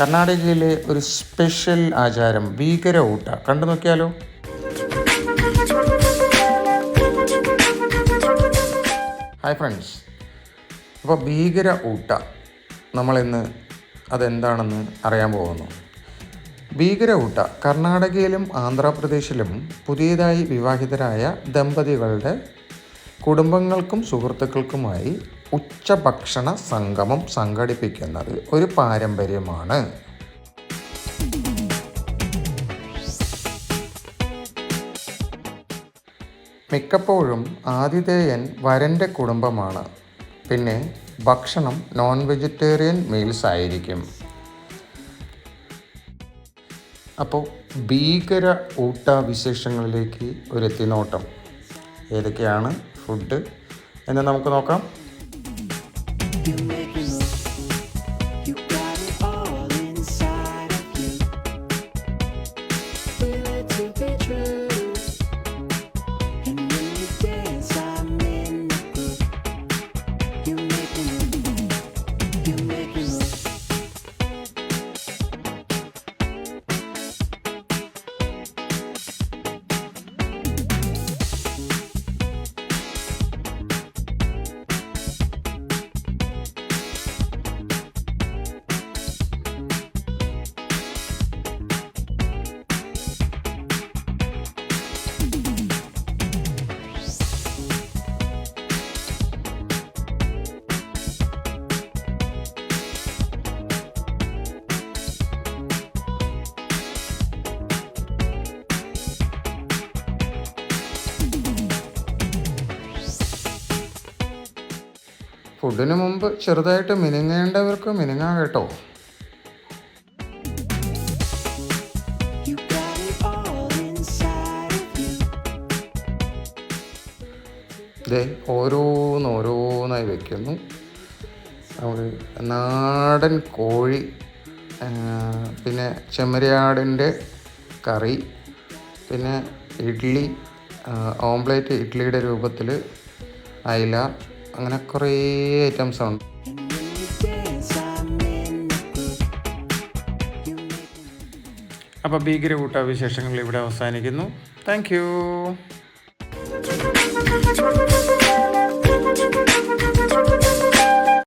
കർണാടകയിലെ ഒരു സ്പെഷ്യൽ ആചാരം ഭീകര ഊട്ട കണ്ടു നോക്കിയാലോ. ഹായ് ഫ്രണ്ട്സ്, അപ്പോൾ ഭീകര ഊട്ട നമ്മളിന്ന് അതെന്താണെന്ന് അറിയാൻ പോകുന്നു. ഭീകര ഊട്ട കർണാടകയിലും ആന്ധ്രാപ്രദേശിലും പുതിയതായി വിവാഹിതരായ ദമ്പതികളുടെ കുടുംബങ്ങൾക്കും സുഹൃത്തുക്കൾക്കുമായി ഉച്ചഭക്ഷണ സംഗമം സംഘടിപ്പിക്കുന്നത് ഒരു പാരമ്പര്യമാണ്. മിക്കപ്പോഴും ആതിഥേയൻ വരൻ്റെ കുടുംബമാണ്. പിന്നെ ഭക്ഷണം നോൺ വെജിറ്റേറിയൻ മീൽസ് ആയിരിക്കും. അപ്പോൾ ഭീകര ഊട്ട വിശേഷങ്ങളിലേക്ക് ഒരു എത്തിനോട്ടം. ഏതൊക്കെയാണ് ഫുഡ് എന്ന് നമുക്ക് നോക്കാം. ഫുഡിന് മുമ്പ് ചെറുതായിട്ട് മിനുങ്ങേണ്ടവർക്ക് മിനുങ്ങാം കേട്ടോ. ഇതേ ഓരോന്നായി വയ്ക്കുന്നു. നമുക്ക് നാടൻ കോഴി, പിന്നെ ചെമ്മരിയാടിൻ്റെ കറി, പിന്നെ ഇഡ്ഡലി, ഓംപ്ലേറ്റ് ഇഡ്ഡലിയുടെ രൂപത്തിൽ, അയില, അങ്ങനെ കുറേ ഐറ്റംസ് ഉണ്ട്. അപ്പോൾ ഭീകര ഊട്ട വിശേഷങ്ങൾ ഇവിടെ അവസാനിക്കുന്നു. Thank you.